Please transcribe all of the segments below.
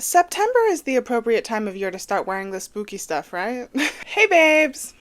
September is the appropriate time of year to start wearing the spooky stuff, right? Hey babes!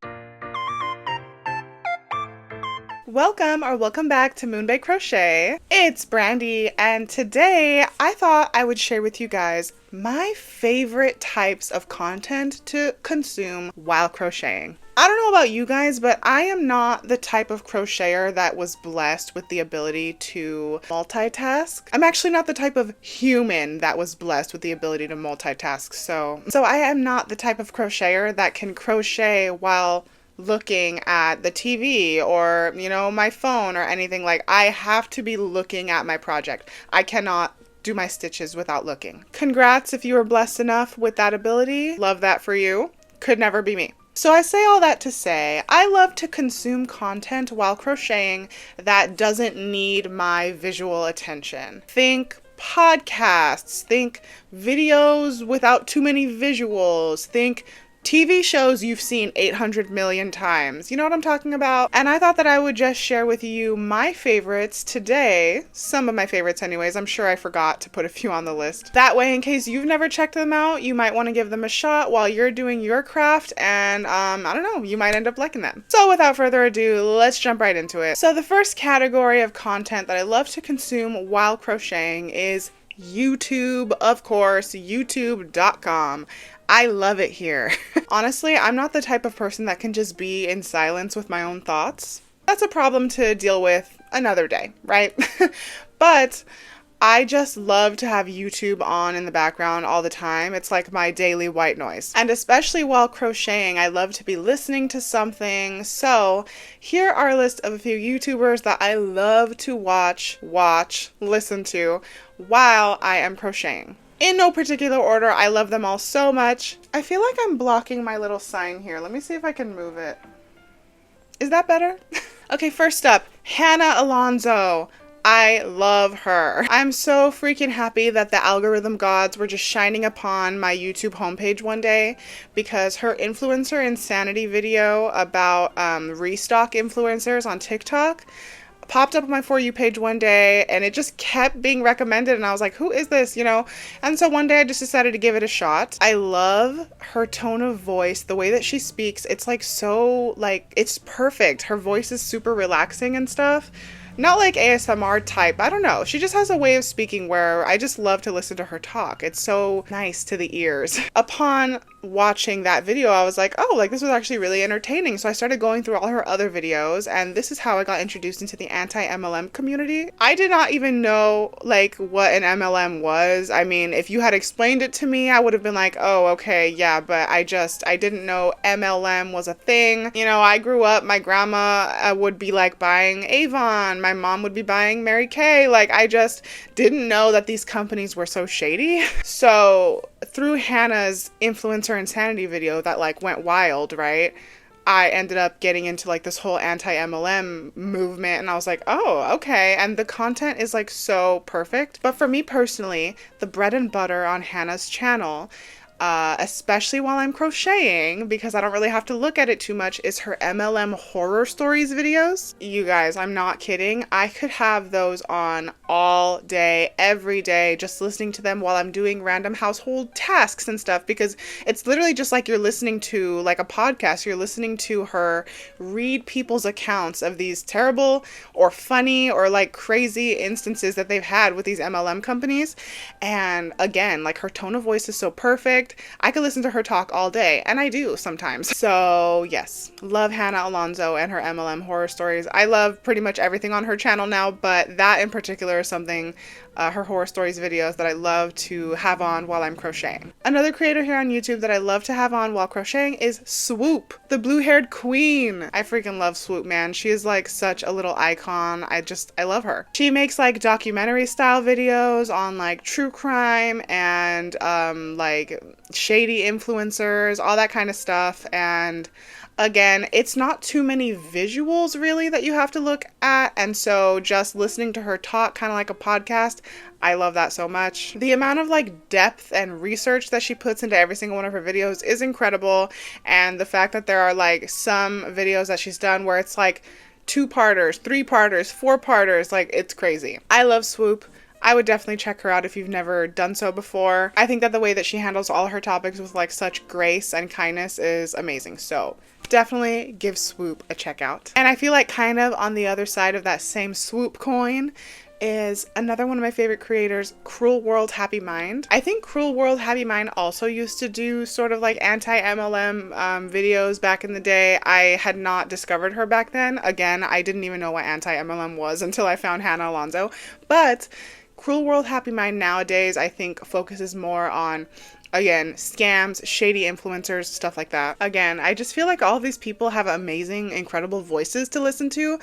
Welcome back to MoonbaeCrochet. It's Brandy, and today I thought I would share with you guys my favorite types of content to consume while crocheting. I don't know about you guys, but I am not the type of crocheter that was blessed with the ability to multitask. I'm actually not the type of human that was blessed with the ability to multitask. So I am not the type of crocheter that can crochet while looking at the TV or, my phone or anything. Like, I have to be looking at my project. I cannot do my stitches without looking. Congrats if you were blessed enough with that ability. Love that for you. Could never be me. So I say all that to say, I love to consume content while crocheting that doesn't need my visual attention. Think podcasts, think videos without too many visuals, think TV shows you've seen 800 million times. You know what I'm talking about? And I thought that I would just share with you my favorites today. Some of my favorites anyways. I'm sure I forgot to put a few on the list. That way, in case you've never checked them out, you might want to give them a shot while you're doing your craft, and I don't know, you might end up liking them. So without further ado, let's jump right into it. So the first category of content that I love to consume while crocheting is YouTube, of course, youtube.com. I love it here. Honestly, I'm not the type of person that can just be in silence with my own thoughts. That's a problem to deal with another day, right? But I just love to have YouTube on in the background all the time. It's like my daily white noise. And especially while crocheting, I love to be listening to something. So here are a list of a few YouTubers that I love to watch, listen to while I am crocheting. In no particular order, I love them all so much. I feel like I'm blocking my little sign here. Let me see if I can move it. Is that better? Okay, first up, Hannah Alonzo. I love her. I'm so freaking happy that the algorithm gods were just shining upon my YouTube homepage one day, because her influencer insanity video about restock influencers on TikTok popped up on my For You page one day, and it just kept being recommended, and I was like, who is this, And so one day I just decided to give it a shot. I love her tone of voice, the way that she speaks. It's like so, it's perfect. Her voice is super relaxing and stuff. Not like ASMR type. I don't know. She just has a way of speaking where I just love to listen to her talk. It's so nice to the ears. Upon watching that video, I was like, oh, this was actually really entertaining. So I started going through all her other videos, and this is how I got introduced into the anti-MLM community. I did not even know what an MLM was. I mean, if you had explained it to me, I would have been like, oh, okay, yeah, but I didn't know MLM was a thing. I grew up, my grandma would be buying Avon. My mom would be buying Mary Kay. I just didn't know that these companies were so shady. So through Hannah's influencer insanity video that went wild, right? I ended up getting into this whole anti-MLM movement, and I was like, oh, okay. And the content is so perfect. But for me personally, the bread and butter on Hannah's channel, especially while I'm crocheting, because I don't really have to look at it too much, is her MLM horror stories videos. You guys, I'm not kidding. I could have those on all day, every day, just listening to them while I'm doing random household tasks and stuff, because it's literally just like you're listening to a podcast. You're listening to her read people's accounts of these terrible or funny or crazy instances that they've had with these MLM companies. And again, her tone of voice is so perfect. I could listen to her talk all day, and I do sometimes. So yes, love Hannah Alonzo and her MLM horror stories. I love pretty much everything on her channel now, but that in particular is something, her horror stories videos, that I love to have on while I'm crocheting. Another creator here on YouTube that I love to have on while crocheting is SWOOP, the blue-haired queen. I freaking love SWOOP, man. She is such a little icon. I love her. She makes documentary style videos on true crime and shady influencers, all that kind of stuff. And again, it's not too many visuals really that you have to look at, and so just listening to her talk, kind of like a podcast, I love that so much. The amount of depth and research that she puts into every single one of her videos is incredible, and the fact that there are some videos that she's done where it's 2-parters, 3-parters, 4-parters, it's crazy. I love SWOOP. I would definitely check her out if you've never done so before. I think that the way that she handles all her topics with like such grace and kindness is amazing. So definitely give SWOOP a check out. And I feel like kind of on the other side of that same SWOOP coin is another one of my favorite creators, Cruel World Happy Mind. I think Cruel World Happy Mind also used to do sort of like anti-MLM videos back in the day. I had not discovered her back then. Again, I didn't even know what anti-MLM was until I found Hannah Alonzo. But Cruel World Happy Mind nowadays, I think, focuses more on, again, scams, shady influencers, stuff like that. Again, I just feel like all of these people have amazing, incredible voices to listen to.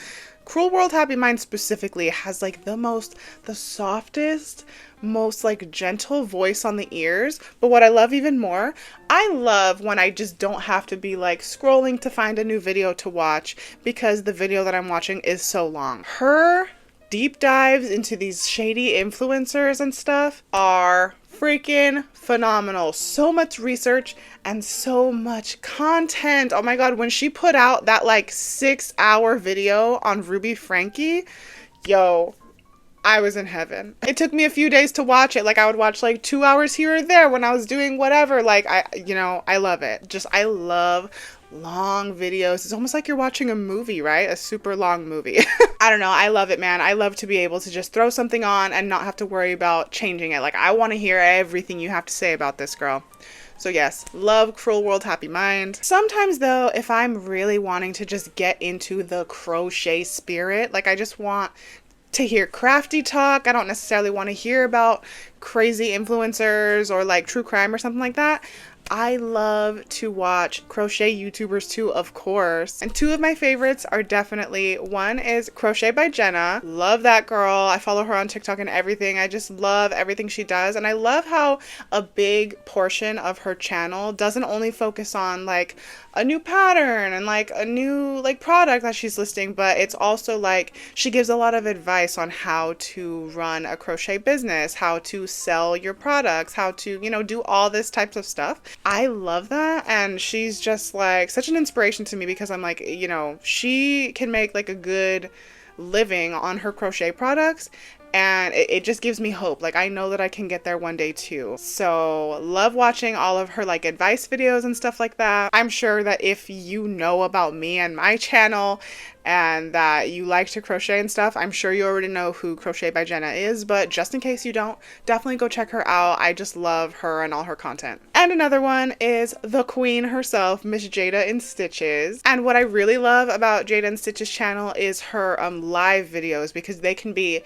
Cruel World Happy Mind specifically has like the softest, most like gentle voice on the ears. But what I love even more, I love when I just don't have to be like scrolling to find a new video to watch because the video that I'm watching is so long. Her deep dives into these shady influencers and stuff are freaking phenomenal. So much research and so much content. Oh my god, when she put out that like 6-hour video on Ruby Frankie, yo, I was in heaven. It took me a few days to watch it. Like I would watch like 2 hours here or there when I was doing whatever. Like I love it. I love long videos. It's almost like you're watching a movie, right? A super long movie. I don't know. I love it, man. I love to be able to just throw something on and not have to worry about changing it. Like I want to hear everything you have to say about this girl. So yes, love Cruel World Happy Mind. Sometimes though, if I'm really wanting to just get into the crochet spirit, like I just want to hear crafty talk. I don't necessarily want to hear about crazy influencers or like true crime or something like that. I love to watch crochet YouTubers too, of course. And two of my favorites are definitely, one is Crochet by Genna. Love that girl. I follow her on TikTok and everything. I just love everything she does. And I love how a big portion of her channel doesn't only focus on like a new pattern and like a new like product that she's listing, but it's also like she gives a lot of advice on how to run a crochet business, how to sell your products, how to, do all this types of stuff. I love that, and she's just like such an inspiration to me because I'm like, she can make like a good living on her crochet products, and it just gives me hope. Like I know that I can get there one day too. So love watching all of her like advice videos and stuff like that. I'm sure that if you know about me and my channel and that you like to crochet and stuff, I'm sure you already know who Crochet by Genna is, but just in case you don't, definitely go check her out. I just love her and all her content. And another one is the queen herself, Miss Jayda in Stitches. And what I really love about Jayda in Stitches channel is her live videos, because they can be,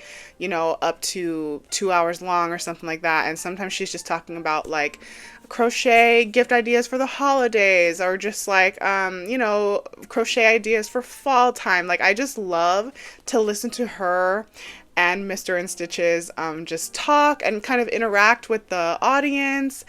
up to 2 hours long or something like that. And sometimes she's just talking about like crochet gift ideas for the holidays, or just like crochet ideas for fall time. Like I just love to listen to her and Mr. in Stitches just talk and kind of interact with the audience.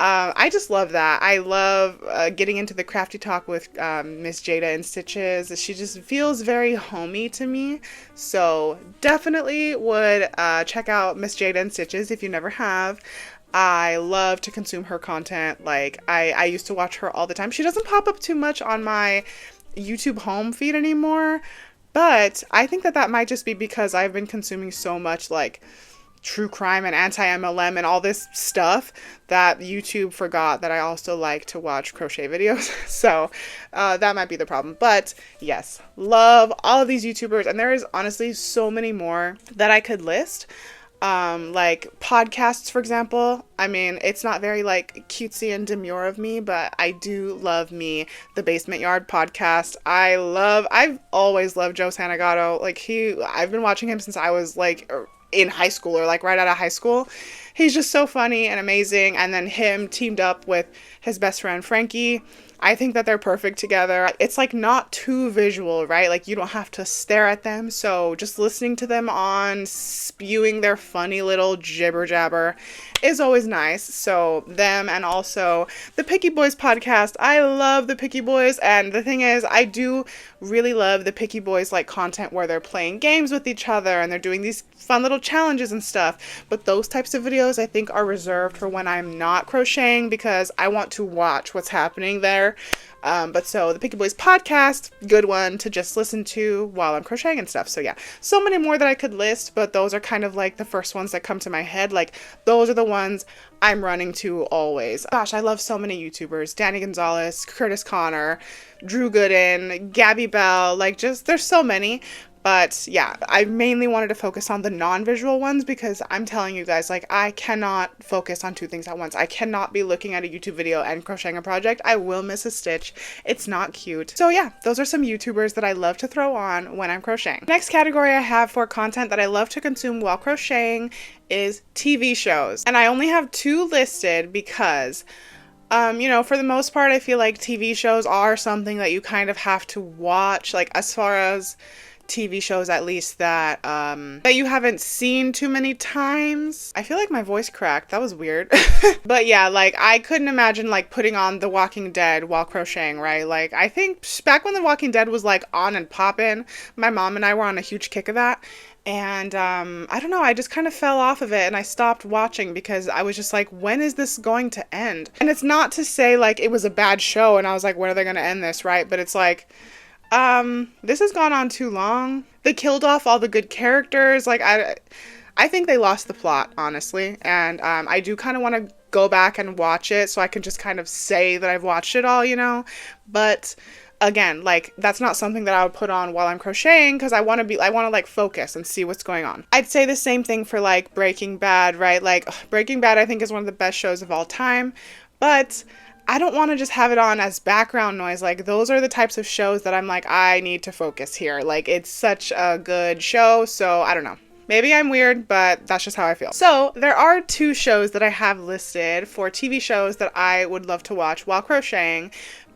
I just love that. I love getting into the crafty talk with Miss Jayda in Stitches. She just feels very homey to me. So definitely would check out Miss Jayda in Stitches if you never have. I love to consume her content. Like I used to watch her all the time. She doesn't pop up too much on my YouTube home feed anymore, but I think that might just be because I've been consuming so much like true crime and anti-MLM and all this stuff that YouTube forgot that I also like to watch crochet videos. So that might be the problem. But yes, love all of these YouTubers, and there is honestly so many more that I could list. Like podcasts, for example. I mean, it's not very like cutesy and demure of me, but I do love me the Basement Yard podcast. I've always loved Joe Santagato. Like I've been watching him since I was like in high school, or like right out of high school. He's just so funny and amazing. And then him teamed up with his best friend Frankie. I think that they're perfect together. It's like not too visual, right? Like you don't have to stare at them. So just listening to them on spewing their funny little jibber jabber is always nice. So them, and also the Picky Boys podcast. I love the Picky Boys. And the thing is, I do really love the Picky Boys like content where they're playing games with each other and they're doing these fun little challenges and stuff. But those types of videos videos I think are reserved for when I'm not crocheting because I want to watch what's happening there. But so the Picky Boys podcast, good one to just listen to while I'm crocheting and stuff. So yeah, so many more that I could list, but those are kind of like the first ones that come to my head. Like those are the ones I'm running to always. Gosh, I love so many YouTubers. Gonzalez, Kurtis Conner, Gooden, Gabi Belle, like just there's so many. But yeah, I mainly wanted to focus on the non-visual ones because I'm telling you guys, like, I cannot focus on two things at once. I cannot be looking at a YouTube video and crocheting a project. I will miss a stitch. It's not cute. So yeah, those are some YouTubers that I love to throw on when I'm crocheting. Next category I have for content that I love to consume while crocheting is TV shows. And I only have 2 listed because you know, for the most part, I feel like TV shows are something that you kind of have to watch, like as far as TV shows at least that that you haven't seen too many times. I feel like my voice cracked. That was weird. But yeah, like I couldn't imagine like putting on The Walking Dead while crocheting, right? Like I think back when The Walking Dead was like on and poppin', my mom and I were on a huge kick of that. And I don't know, I just kind of fell off of it and I stopped watching because I was just like, when is this going to end? And it's not to say like it was a bad show and I was like, when are they going to end this, right? But it's like, this has gone on too long. They killed off all the good characters. Like, I think they lost the plot, honestly. And, I do kind of want to go back and watch it so I can just kind of say that I've watched it all, you know? But again, like, that's not something that I would put on while I'm crocheting because I want to like focus and see what's going on. I'd say the same thing for like Breaking Bad, right? Like, Breaking Bad, I think is one of the best shows of all time, but I don't want to just have it on as background noise. Like, those are the types of shows that I'm like, I need to focus here. Like, it's such a good show, so I don't know. Maybe I'm weird, but that's just how I feel. So there are 2 shows that I have listed for TV shows that I would love to watch while crocheting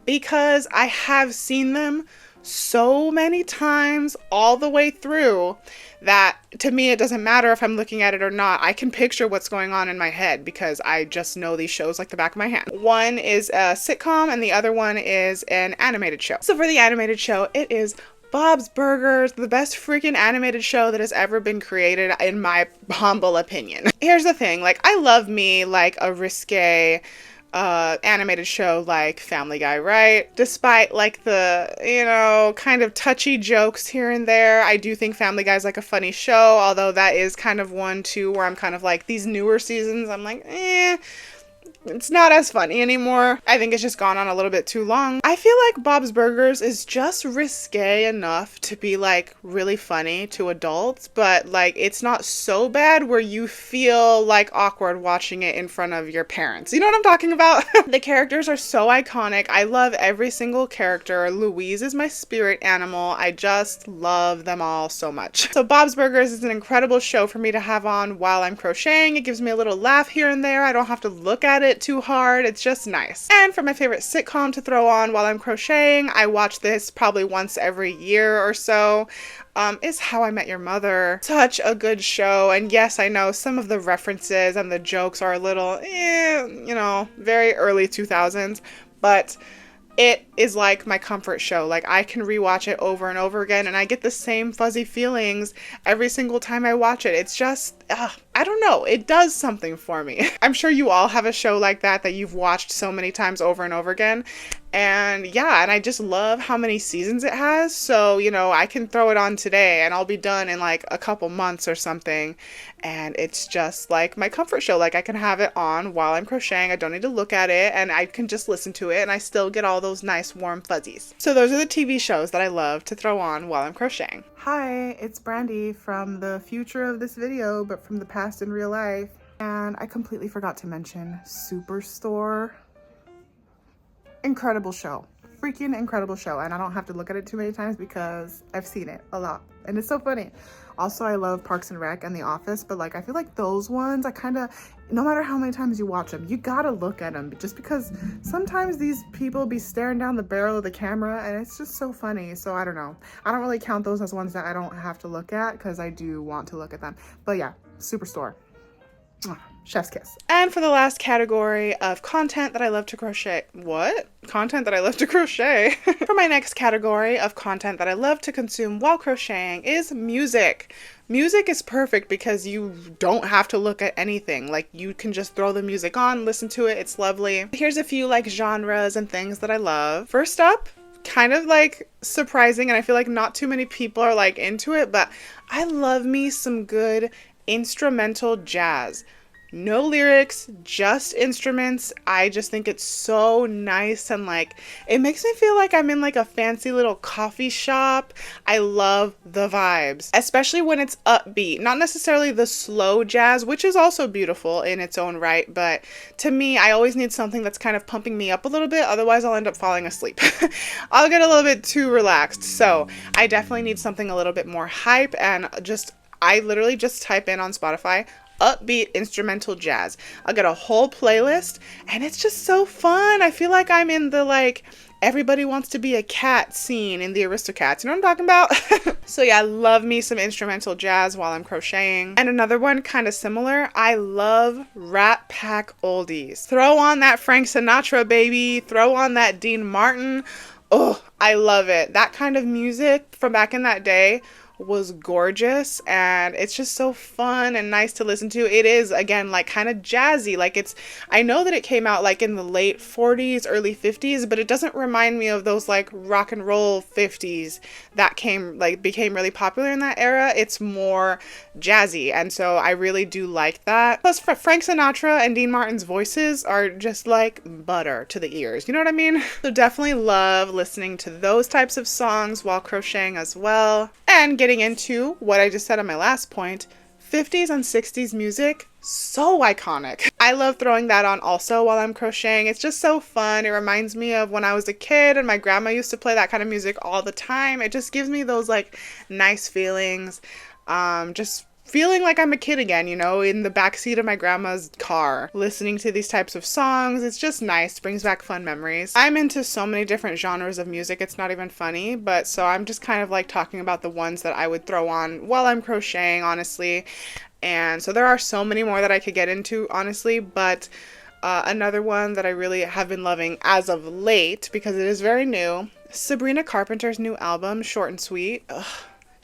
because I have seen them so many times all the way through that to me it doesn't matter if I'm looking at it or not. I can picture what's going on in my head because I just know these shows like the back of my hand. One is a sitcom and the other one is an animated show. So for the animated show, it is Bob's Burgers, the best freaking animated show that has ever been created in my humble opinion. Here's the thing, like I love me like a risque animated show like Family Guy, right? Despite like the, you know, kind of touchy jokes here and there, I do think Family Guy is like a funny show, although that is kind of one too where I'm kind of like these newer seasons, I'm like, it's not as funny anymore. I think it's just gone on a little bit too long. I feel like Bob's Burgers is just risque enough to be like really funny to adults, but like it's not so bad where you feel like awkward watching it in front of your parents. You know what I'm talking about? The characters are so iconic. I love every single character. Louise is my spirit animal. I just love them all so much. So Bob's Burgers is an incredible show for me to have on while I'm crocheting. It gives me a little laugh here and there. I don't have to look at it too hard. It's just nice. And for my favorite sitcom to throw on while I'm crocheting, I watch this probably once every year or so, is How I Met Your Mother. Such a good show. And yes, I know some of the references and the jokes are a little, you know, very early 2000s, but it is like my comfort show. Like I can rewatch it over and over again and I get the same fuzzy feelings every single time I watch it. It's just, I don't know. It does something for me. I'm sure you all have a show like that you've watched so many times over and over again. And yeah, and I just love how many seasons it has. So, you know, I can throw it on today and I'll be done in like a couple months or something. And it's just like my comfort show. Like I can have it on while I'm crocheting. I don't need to look at it and I can just listen to it and I still get all those nice warm fuzzies. So those are the TV shows that I love to throw on while I'm crocheting. Hi, it's Brandy from the future of this video, but from the past in real life. And I completely forgot to mention Superstore. Incredible show. Freaking incredible show. And I don't have to look at it too many times because I've seen it a lot. And it's so funny. Also, I love Parks and Rec and The Office, but like I feel like those ones, I kind of, no matter how many times you watch them, you gotta look at them just because sometimes these people be staring down the barrel of the camera and it's just so funny. So I don't know. I don't really count those as ones that I don't have to look at because I do want to look at them. But yeah, Superstore. Chef's kiss. And for the last category of content that I love to crochet. What? Content that I love to crochet? For my next category of content that I love to consume while crocheting is music. Music is perfect because you don't have to look at anything. Like, you can just throw the music on, listen to it. It's lovely. Here's a few like genres and things that I love. First up, kind of like surprising, and I feel like not too many people are like into it, but I love me some good instrumental jazz. No lyrics, just instruments. I just think it's so nice, and like it makes me feel like I'm in like a fancy little coffee shop. I love the vibes, especially when it's upbeat, not necessarily the slow jazz, which is also beautiful in its own right, but to me, I always need something that's kind of pumping me up a little bit, otherwise I'll end up falling asleep. I'll get a little bit too relaxed, so I definitely need something a little bit more hype, and I literally just type in on Spotify upbeat instrumental jazz. I'll get a whole playlist, and it's just so fun. I feel like I'm in the like everybody wants to be a cat scene in the Aristocats. You know what I'm talking about? So yeah, I love me some instrumental jazz while I'm crocheting. And another one kind of similar, I love Rat Pack oldies. Throw on that Frank Sinatra, baby. Throw on that Dean Martin. Oh, I love it. That kind of music from back in that day was gorgeous, and it's just so fun and nice to listen to. It is, again, like kind of jazzy. Like I know that it came out like in the late 40s, early 50s, but it doesn't remind me of those like rock and roll 50s that became really popular in that era. It's more jazzy, and so I really do like that. Plus, Frank Sinatra and Dean Martin's voices are just like butter to the ears. You know what I mean? So definitely love listening to those types of songs while crocheting as well. And getting into what I just said on my last point, 50s and 60s music, so iconic. I love throwing that on also while I'm crocheting. It's just so fun. It reminds me of when I was a kid and my grandma used to play that kind of music all the time. It just gives me those like nice feelings. Just feeling like I'm a kid again, you know, in the backseat of my grandma's car, listening to these types of songs. It's just nice, brings back fun memories. I'm into so many different genres of music, it's not even funny, but so I'm just kind of like talking about the ones that I would throw on while I'm crocheting, honestly. And so there are so many more that I could get into, honestly, but another one that I really have been loving as of late, because it is very new, Sabrina Carpenter's new album, Short and Sweet. Ugh.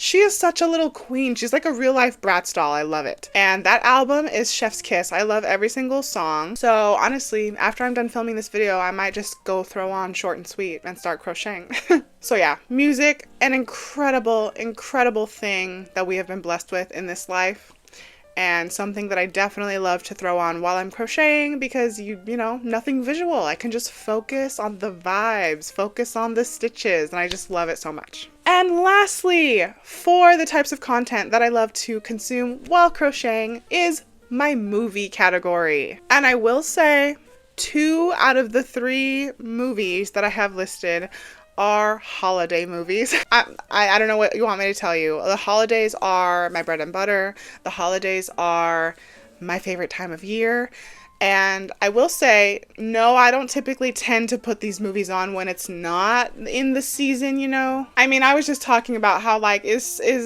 She is such a little queen. She's like a real life Bratz doll. I love it. And that album is Chef's Kiss. I love every single song. So honestly, after I'm done filming this video, I might just go throw on Short and Sweet and start crocheting. So yeah, music, an incredible, incredible thing that we have been blessed with in this life. And something that I definitely love to throw on while I'm crocheting, because you know, nothing visual. I can just focus on the vibes, focus on the stitches, and I just love it so much. And lastly, for the types of content that I love to consume while crocheting is my movie category. And I will say 2 out of the 3 movies that I have listed are holiday movies. I don't know what you want me to tell you. The holidays are my bread and butter. The holidays are my favorite time of year. And I will say, no, I don't typically tend to put these movies on when it's not in the season, you know? I mean, I was just talking about how, like, is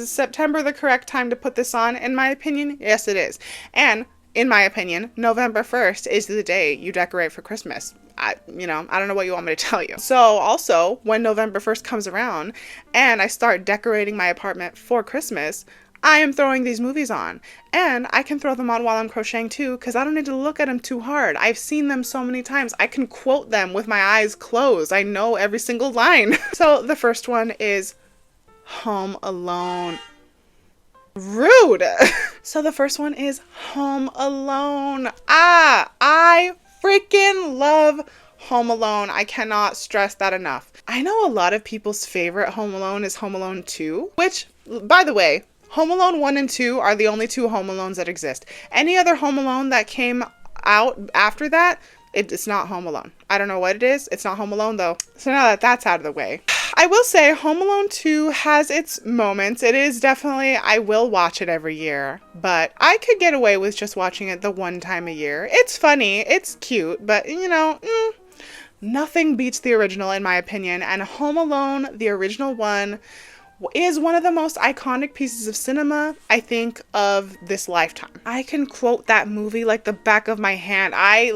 September the correct time to put this on? In my opinion, yes, it is. And in my opinion, November 1st is the day you decorate for Christmas. I don't know what you want me to tell you. So also, when November 1st comes around and I start decorating my apartment for Christmas, I am throwing these movies on. And I can throw them on while I'm crocheting too, because I don't need to look at them too hard. I've seen them so many times. I can quote them with my eyes closed. I know every single line. So the first one is Home Alone. Rude. So the first one is Home Alone. I freaking love Home Alone. I cannot stress that enough. I know a lot of people's favorite Home Alone is Home Alone 2, which, by the way, Home Alone 1 and 2 are the only 2 Home Alones that exist. Any other Home Alone that came out after that, it's not Home Alone. I don't know what it is. It's not Home Alone though. So now that that's out of the way, I will say Home Alone 2 has its moments. It is definitely, I will watch it every year, but I could get away with just watching it the one time a year. It's funny, it's cute, but you know, nothing beats the original in my opinion. And Home Alone, the original one, is one of the most iconic pieces of cinema, I think, of this lifetime. I can quote that movie like the back of my hand. I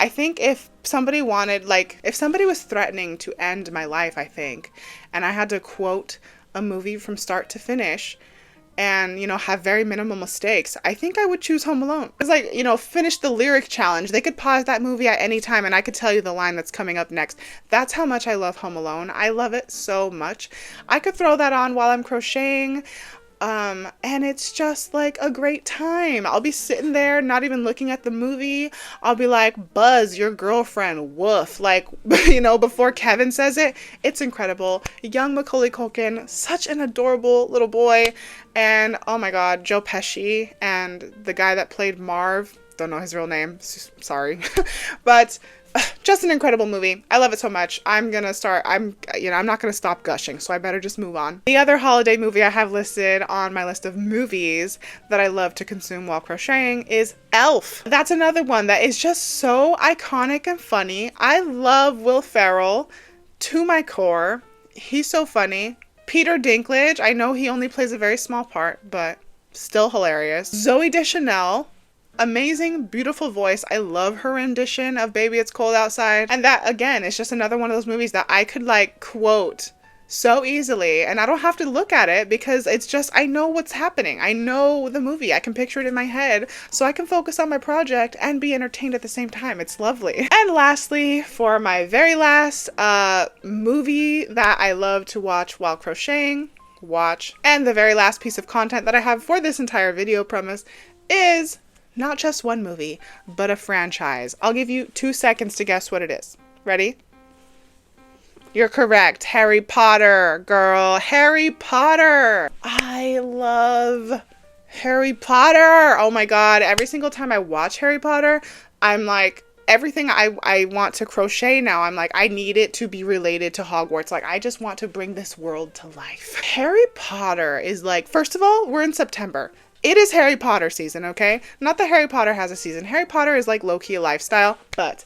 think if somebody wanted, like, if somebody was threatening to end my life, I think, and I had to quote a movie from start to finish, and, you know, have very minimal mistakes, I think I would choose Home Alone. It's like, you know, finish the lyric challenge. They could pause that movie at any time and I could tell you the line that's coming up next. That's how much I love Home Alone. I love it so much. I could throw that on while I'm crocheting. And it's just like a great time. I'll be sitting there, not even looking at the movie. I'll be like, Buzz, your girlfriend, woof. Like, you know, before Kevin says it. It's incredible. Young Macaulay Culkin, such an adorable little boy. And oh my God, Joe Pesci and the guy that played Marv. Don't know his real name. Sorry. But just an incredible movie. I love it so much. I'm not going to stop gushing, so I better just move on. The other holiday movie I have listed on my list of movies that I love to consume while crocheting is Elf. That's another one that is just so iconic and funny. I love Will Ferrell to my core. He's so funny. Peter Dinklage, I know he only plays a very small part, but still hilarious. Zooey Deschanel, amazing, beautiful voice. I love her rendition of Baby It's Cold Outside. And that, again, is just another one of those movies that I could, like, quote so easily. And I don't have to look at it because it's just, I know what's happening. I know the movie. I can picture it in my head. So I can focus on my project and be entertained at the same time. It's lovely. And lastly, for my very last movie that I love to watch while crocheting, and the very last piece of content that I have for this entire video premise is not just one movie, but a franchise. I'll give you 2 seconds to guess what it is. Ready? You're correct. Harry Potter, girl. Harry Potter. I love Harry Potter. Oh my God. Every single time I watch Harry Potter, I'm like, everything I want to crochet now, I'm like, I need it to be related to Hogwarts. Like, I just want to bring this world to life. Harry Potter is like, first of all, we're in September. It is Harry Potter season, okay? Not that Harry Potter has a season. Harry Potter is like low-key a lifestyle, but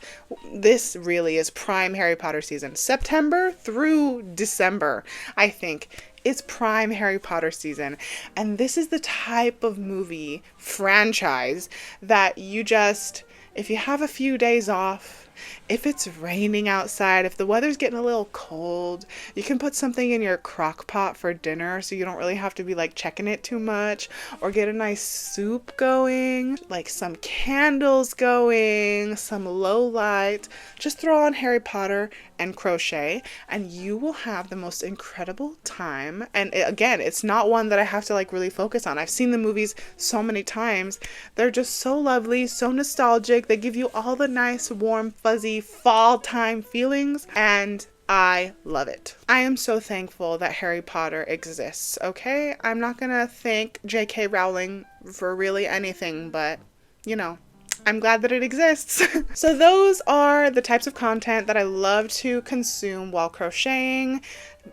this really is prime Harry Potter season. September through December, I think, is prime Harry Potter season. And this is the type of movie franchise that you just, if you have a few days off, if it's raining outside, if the weather's getting a little cold, you can put something in your crock pot for dinner so you don't really have to be like checking it too much, or get a nice soup going, like some candles going, some low light. Just throw on Harry Potter and crochet and you will have the most incredible time. And again, it's not one that I have to like really focus on. I've seen the movies so many times. They're just so lovely, so nostalgic. They give you all the nice, warm, fuzzy fall time feelings, and I love it. I am so thankful that Harry Potter exists, okay? I'm not gonna thank J.K. Rowling for really anything, but, you know, I'm glad that it exists. So those are the types of content that I love to consume while crocheting.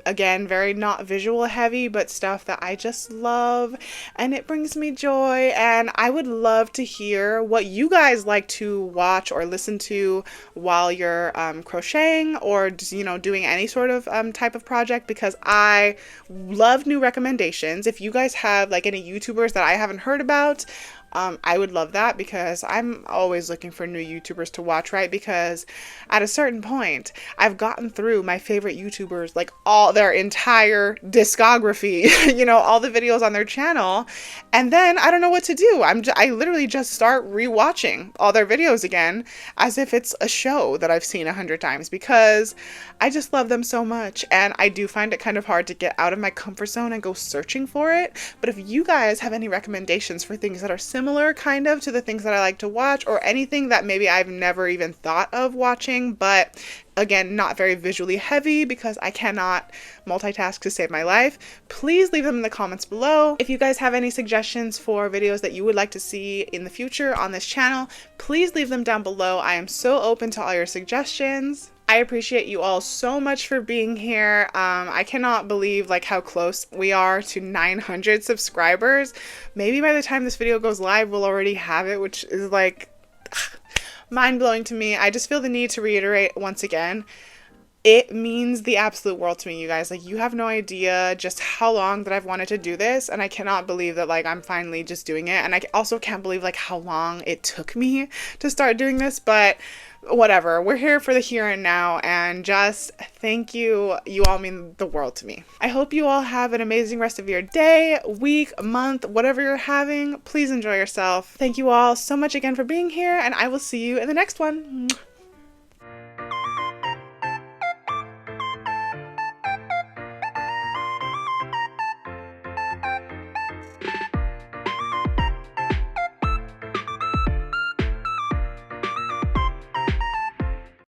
Again, very not visual heavy, but stuff that I just love and it brings me joy. And I would love to hear what you guys like to watch or listen to while you're crocheting or, you know, doing any sort of type of project, because I love new recommendations. If you guys have like any YouTubers that I haven't heard about, I would love that, because I'm always looking for new YouTubers to watch, right? Because at a certain point, I've gotten through my favorite YouTubers, like all their entire discography, you know, all the videos on their channel. And then I don't know what to do. I literally just start rewatching all their videos again as if it's a show that I've seen 100 times, because I just love them so much. And I do find it kind of hard to get out of my comfort zone and go searching for it. But if you guys have any recommendations for things that are similar kind of to the things that I like to watch, or anything that maybe I've never even thought of watching, but again, not very visually heavy because I cannot multitask to save my life, please leave them in the comments below. If you guys have any suggestions for videos that you would like to see in the future on this channel, please leave them down below. I am so open to all your suggestions. I appreciate you all so much for being here. I cannot believe like how close we are to 900 subscribers. Maybe by the time this video goes live, we'll already have it, which is like mind-blowing to me. I just feel the need to reiterate once again, It means the absolute world to me, you guys. Like, you have no idea just how long that I've wanted to do this, and I cannot believe that, like, I'm finally just doing it. And I also can't believe, like, how long it took me to start doing this, but whatever. We're here for the here and now, and just thank you. You all mean the world to me. I hope you all have an amazing rest of your day, week, month, whatever you're having. Please enjoy yourself. Thank you all so much again for being here, and I will see you in the next one.